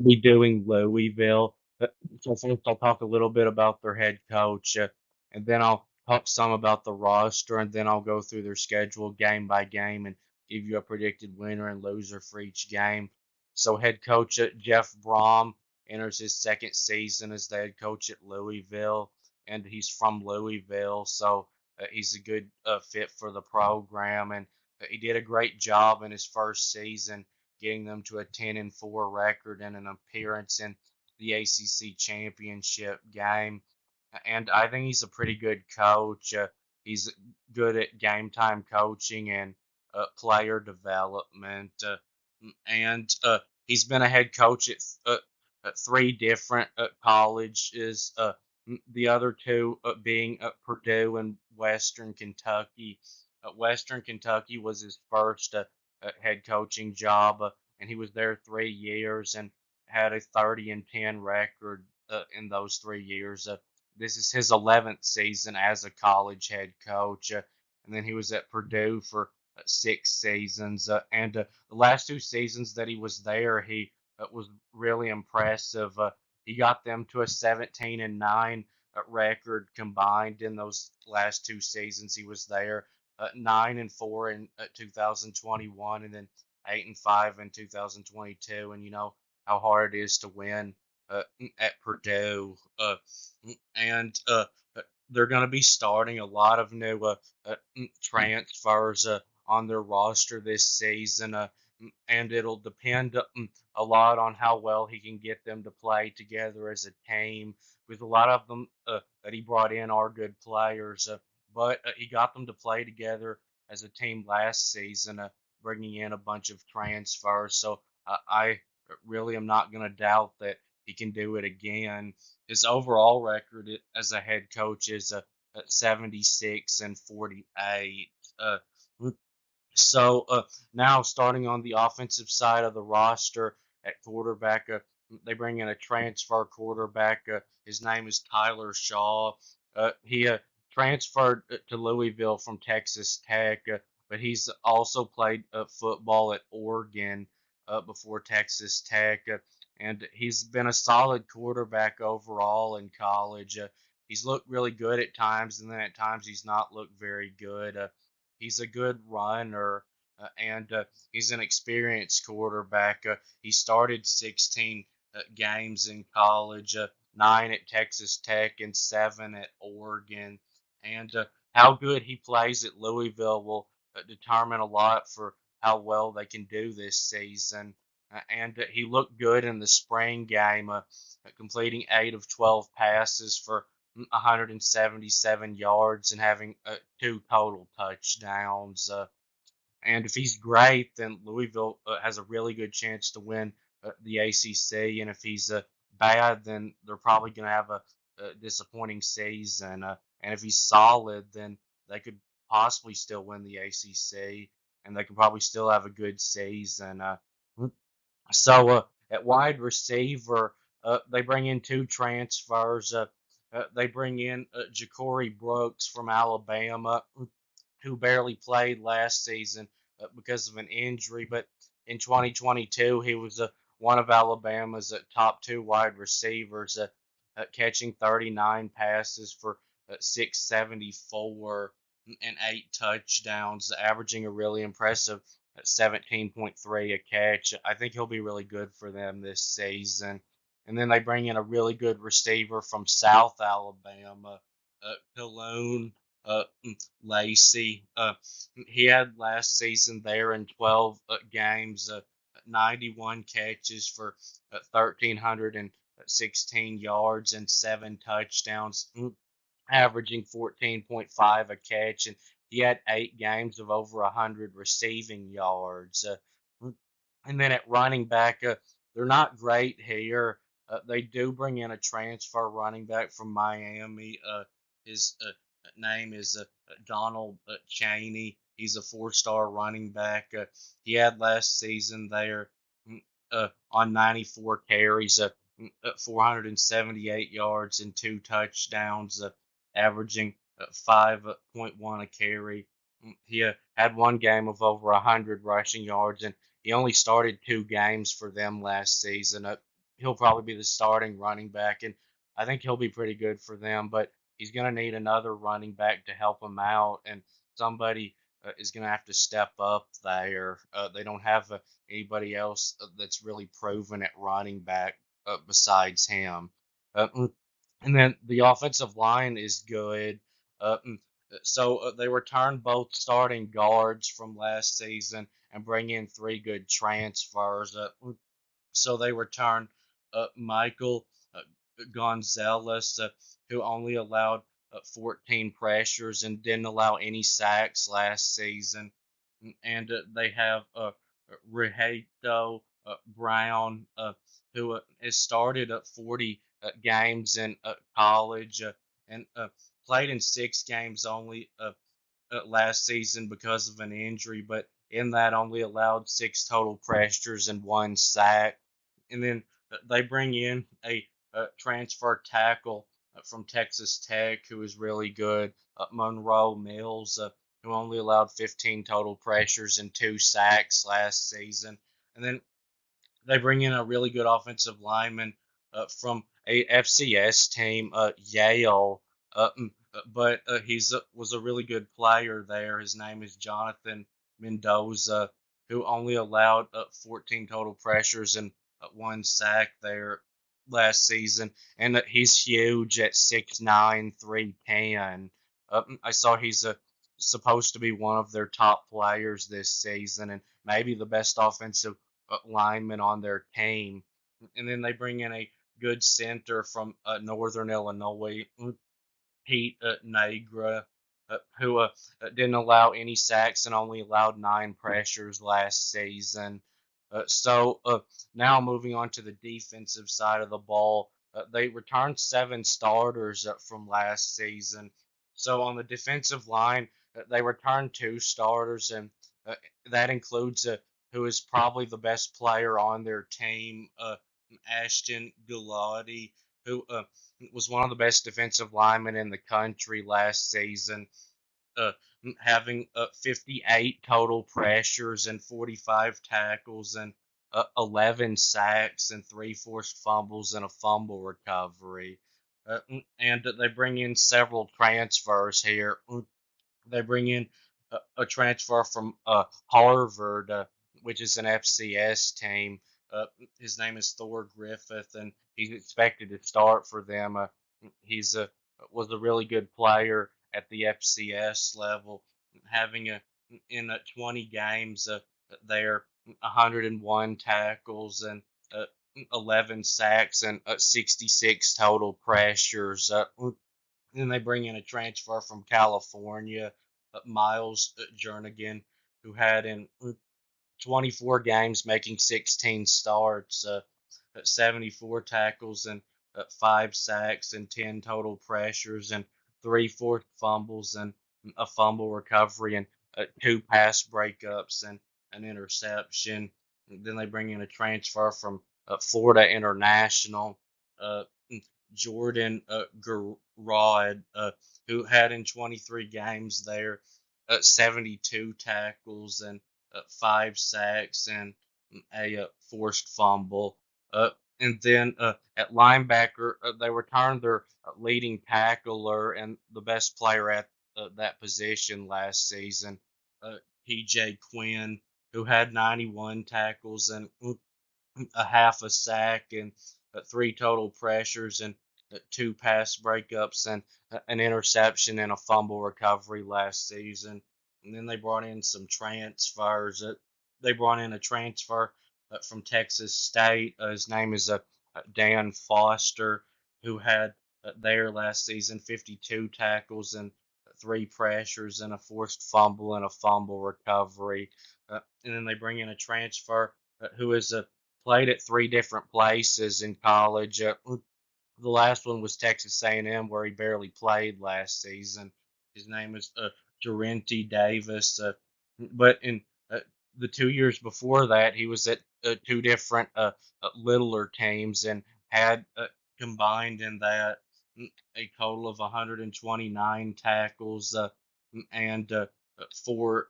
be doing Louisville. So first I'll talk a little bit about their head coach, and then I'll talk some about the roster, and then I'll go through their schedule game by game and give you a predicted winner and loser for each game. So head coach Jeff Brohm enters his second season as the head coach at Louisville, and he's from Louisville, so he's a good fit for the program, and he did a great job in his first season getting them to a 10-4 record and an appearance in the ACC championship game. And I think he's a pretty good coach. He's good at game time coaching and player development. And he's been a head coach at three different colleges. The other two being Purdue and Western Kentucky. Western Kentucky was his first head coaching job, and he was there 3 years and had a 30-10 record in those 3 years. This is his 11th season as a college head coach, and then he was at Purdue for 6 seasons. And the last 2 seasons that he was there, he was really impressive. He got them to a 17-9 record combined in those last 2 seasons he was there. 9-4 in 2021, and then 8-5 in 2022. And you know how hard it is to win at Purdue. And they're going to be starting a lot of new transfers on their roster this season. And it'll depend a lot on how well he can get them to play together as a team. With a lot of them that he brought in are good players, but he got them to play together as a team last season, bringing in a bunch of transfers. So I really am not going to doubt that he can do it again. His overall record as a head coach is 76-48. Uh, so now starting on the offensive side of the roster at quarterback, they bring in a transfer quarterback. His name is Tyler Shaw. He transferred to Louisville from Texas Tech, but he's also played football at Oregon before Texas Tech, and he's been a solid quarterback overall in college. He's looked really good at times, and then at times he's not looked very good. He's a good runner, and he's an experienced quarterback. He started 16 games in college, 9 at Texas Tech, and 7 at Oregon. And how good he plays at Louisville will determine a lot for how well they can do this season. And he looked good in the spring game, completing 8 of 12 passes for 177 yards and having 2 total touchdowns. And if he's great, then Louisville has a really good chance to win the ACC. And if he's bad, then they're probably going to have a disappointing season. And if he's solid, then they could possibly still win the ACC, and they could probably still have a good season. So at wide receiver, they bring in 2 transfers. They bring in Ja'Cory Brooks from Alabama, who barely played last season because of an injury, but in 2022 he was one of Alabama's top 2 wide receivers, catching 39 passes for 674 and 8 touchdowns, averaging a really impressive 17.3 a catch. I think he'll be really good for them this season. And then they bring in a really good receiver from South Alabama, Kaloon Lacey. He had last season there in 12 games, 91 catches for 1,316 yards and 7 touchdowns, averaging 14.5 a catch. And he had 8 games of over 100 receiving yards. And then at running back, they're not great here. They do bring in a transfer running back from Miami. His name is Donald Chaney. He's a 4-star running back. He had last season there on 94 carries, 478 yards and 2 touchdowns, averaging 5.1 a carry. He had one game of over 100 rushing yards, and he only started 2 games for them last season. He'll probably be the starting running back, and I think he'll be pretty good for them. But he's going to need another running back to help him out, and somebody is going to have to step up there. They don't have anybody else that's really proven at running back besides him. And then the offensive line is good. So they returned both starting guards from last season and bring in 3 good transfers. So they returned Michael uh, Gonzalez, who only allowed 14 pressures and didn't allow any sacks last season. And they have Rehato Brown, who has started 40 games in college and played in 6 games only last season because of an injury, but in that only allowed 6 total pressures and 1 sack. And then they bring in a transfer tackle from Texas Tech who is really good, Monroe Mills, who only allowed 15 total pressures and 2 sacks last season. And then they bring in a really good offensive lineman from a FCS team, Yale, but he's was a really good player there. His name is Jonathan Mendoza, who only allowed 14 total pressures and 1 sack there last season, and he's huge at 6'9", 310. I saw he's supposed to be one of their top players this season, and maybe the best offensive lineman on their team. And then they bring in a good center from Northern Illinois, Pete Negra, who didn't allow any sacks and only allowed 9 pressures last season. So now moving on to the defensive side of the ball, they returned 7 starters from last season. So on the defensive line, they returned 2 starters, and uh, that includes who is probably the best player on their team, Ashton Gulati, who was one of the best defensive linemen in the country last season, uh, having 58 total pressures and 45 tackles and 11 sacks and 3 forced fumbles and a fumble recovery. And they bring in several transfers here. They bring in a transfer from Harvard, which is an FCS team. His name is Thor Griffith, and he's expected to start for them. He's a was a really good player at the FCS level, having in 20 games there 101 tackles and uh, 11 sacks and 66 total pressures. Then they bring in a transfer from California, Miles Jernigan, who had in 24 games making 16 starts, 74 tackles and 5 sacks and 10 total pressures and 3 forced fumbles and a fumble recovery and 2 pass breakups and an interception. And then they bring in a transfer from Florida International, uh, Jordan Garrod, who had in 23 games there 72 tackles and 5 sacks and a forced fumble. And then at linebacker, they returned their leading tackler and the best player at that position last season, PJ Quinn, who had 91 tackles and a half a sack and 3 total pressures and 2 pass breakups and an interception and a fumble recovery last season. And then they brought in some transfers. They brought in a transfer from Texas State. His name is Dan Foster, who had there last season 52 tackles and 3 pressures and a forced fumble and a fumble recovery. And then they bring in a transfer who is a played at 3 different places in college. The last one was Texas A&M, where he barely played last season. His name is Durante Davis. But in uh, the 2 years before that, he was at 2 different littler teams and had combined in that a total of 129 tackles and 4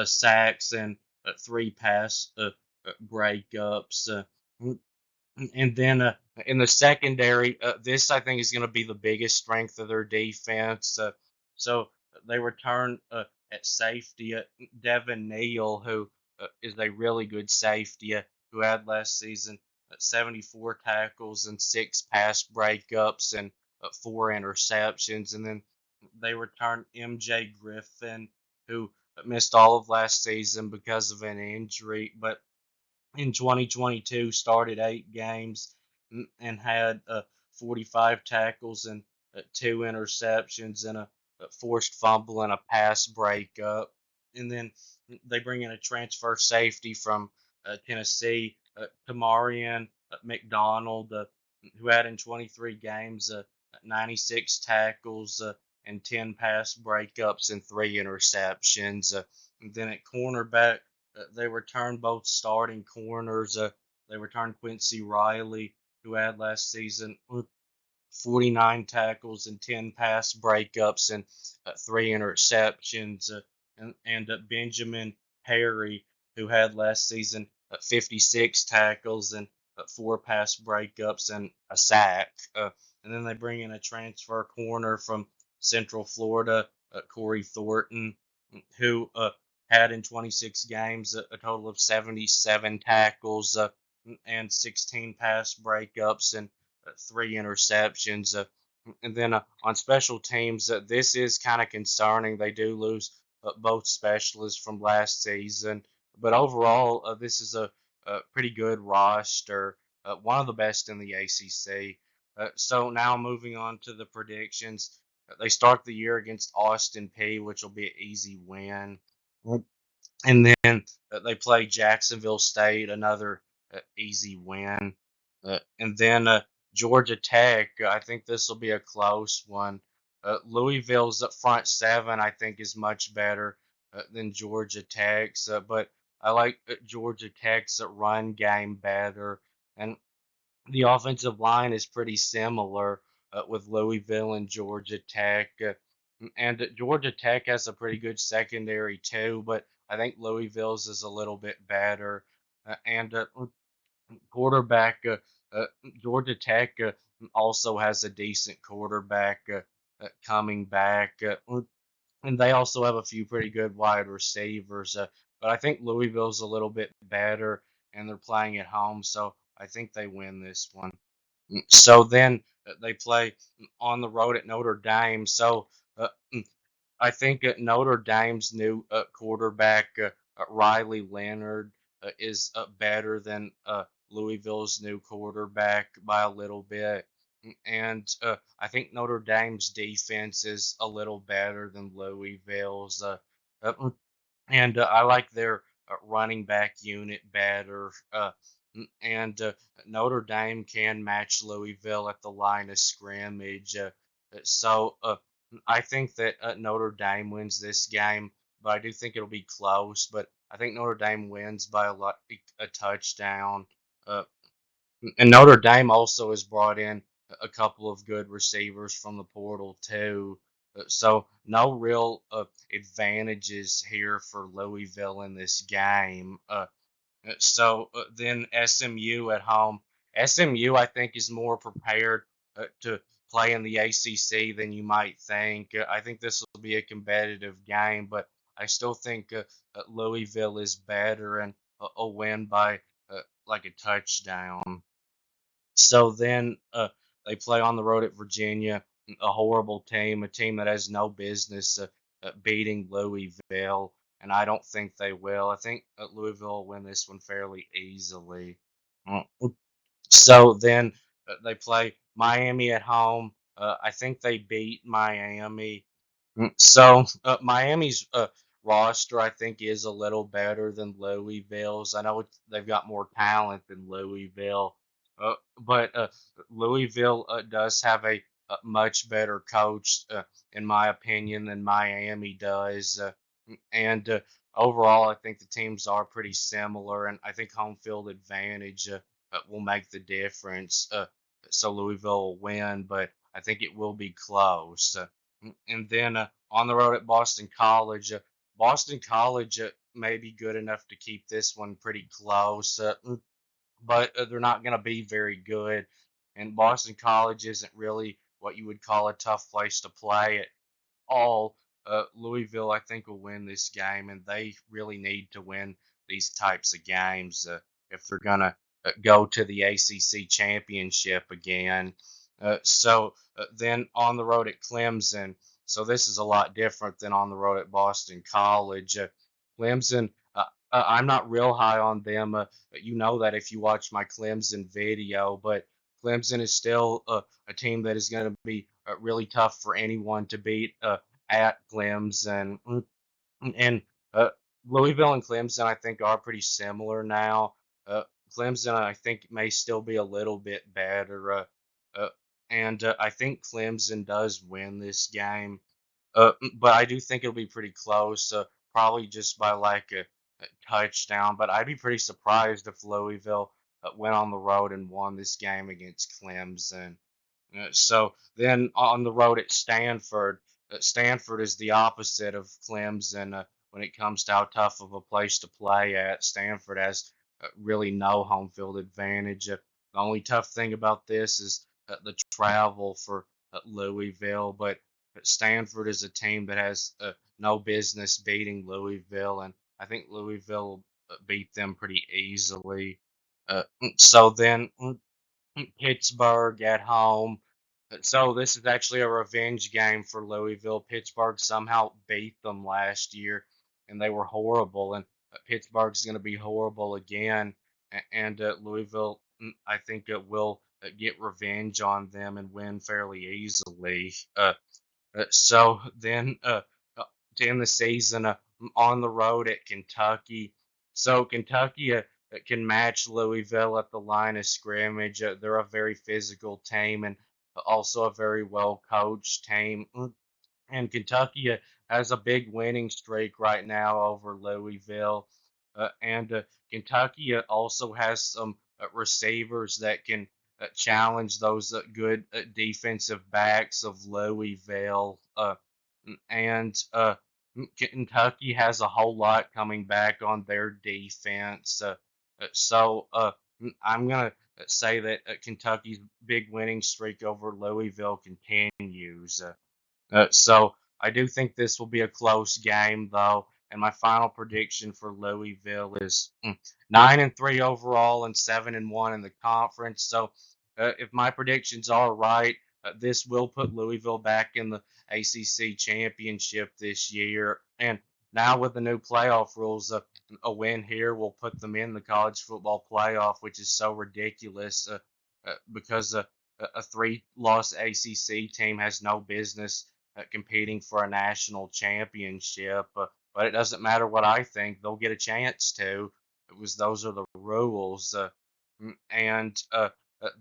sacks and three pass breakups. And then in the secondary, this I think is going to be the biggest strength of their defense. So they return at safety Devin Neal, who is a really good safety, who had last season 74 tackles and six pass breakups and four interceptions. And then they return MJ Griffin, who missed all of last season because of an injury, but in 2022 started eight games and had 45 tackles and two interceptions and a forced fumble and a pass breakup. And then they bring in a transfer safety from Tennessee, Tamarian McDonald, who had in 23 games 96 tackles and 10 pass breakups and three interceptions. And then at cornerback, they returned both starting corners. They returned Quincy Riley, who had last season 49 tackles and 10 pass breakups and three interceptions. And Benjamin Perry, who had last season 56 tackles and four pass breakups and a sack. And then they bring in a transfer corner from Central Florida, Corey Thornton, who had in 26 games a total of 77 tackles and 16 pass breakups and three interceptions. And then on special teams, this is kind of concerning. They do lose both specialists from last season, but overall, this is a pretty good roster, one of the best in the ACC. So now moving on to the predictions. They start the year against Austin P, which will be an easy win. And then they play Jacksonville State, another easy win. And then Georgia Tech, I think this will be a close one. Louisville's front seven, I think, is much better than Georgia Tech's, but I like Georgia Tech's run game better. And the offensive line is pretty similar with Louisville and Georgia Tech. And Georgia Tech has a pretty good secondary too, but I think Louisville's is a little bit better. And quarterback, uh, Georgia Tech also has a decent quarterback coming back. And they also have a few pretty good wide receivers. But I think Louisville's a little bit better, and they're playing at home, so I think they win this one. So then they play on the road at Notre Dame. So I think Notre Dame's new quarterback, Riley Leonard, is better than Louisville's new quarterback by a little bit. And I think Notre Dame's defense is a little better than Louisville's. Uh, and I like their running back unit better. And Notre Dame can match Louisville at the line of scrimmage. So I think that Notre Dame wins this game, but I do think it'll be close. But I think Notre Dame wins by a touchdown. Uh, and Notre Dame also has brought in a couple of good receivers from the portal too. So no real advantages here for Louisville in this game. So then SMU at home. SMU, I think, is more prepared to play in the ACC than you might think. I think this will be a competitive game, but I still think Louisville is better and a win by like a touchdown. So then they play on the road at Virginia, a horrible team, a team that has no business beating Louisville, and I don't think they will. I think Louisville will win this one fairly easily. Uh, So then they play Miami at home. I think they beat Miami. So Miami's roster, I think, is a little better than Louisville's. I know they've got more talent than Louisville, but Louisville does have a much better coach, in my opinion, than Miami does. And overall, I think the teams are pretty similar, and I think home field advantage will make the difference. So Louisville will win, but I think it will be close. And then on the road at Boston College, maybe good enough to keep this one pretty close. But they're not going to be very good. And Boston College isn't really what you would call a tough place to play at all. Louisville, I think, will win this game, and they really need to win these types of games if they're going to go to the ACC championship again. Then on the road at Clemson. So this is a lot different than on the road at Boston College. Clemson, I'm not real high on them. You know that if you watch my Clemson video, but Clemson is still a team that is going to be really tough for anyone to beat at Clemson. And Louisville and Clemson, I think, are pretty similar now. Clemson, I think, may still be a little bit better. Uh, and I think Clemson does win this game. But I do think it'll be pretty close, probably just by like a touchdown. But I'd be pretty surprised if Louisville went on the road and won this game against Clemson. So then on the road at Stanford, Stanford is the opposite of Clemson when it comes to how tough of a place to play at. Stanford has really no home field advantage. The only tough thing about this is the travel for Louisville, but Stanford is a team that has no business beating Louisville, and I think Louisville will beat them pretty easily. So then Pittsburgh at home. So this is actually a revenge game for Louisville. Pittsburgh somehow beat them last year, and they were horrible. And Pittsburgh's going to be horrible again. And Louisville, I think it will get revenge on them and win fairly easily. So then to end the season on the road at Kentucky. So Kentucky can match Louisville at the line of scrimmage. They're a very physical team and also a very well coached team. And Kentucky has a big winning streak right now over Louisville. And Kentucky also has some receivers that can challenge those good defensive backs of Louisville. And Kentucky has a whole lot coming back on their defense. So I'm going to say that Kentucky's big winning streak over Louisville continues. So I do think this will be a close game, though. And my final prediction for Louisville is 9-3 overall and 7-1 in the conference. So if my predictions are right, this will put Louisville back in the ACC championship this year. And now with the new playoff rules, a win here will put them in the college football playoff, which is so ridiculous because a three-loss ACC team has no business competing for a national championship. But it doesn't matter what I think; they'll get a chance to. Those are the rules, and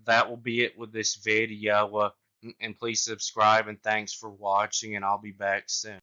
that will be it with this video. And please subscribe and thanks for watching. And I'll be back soon.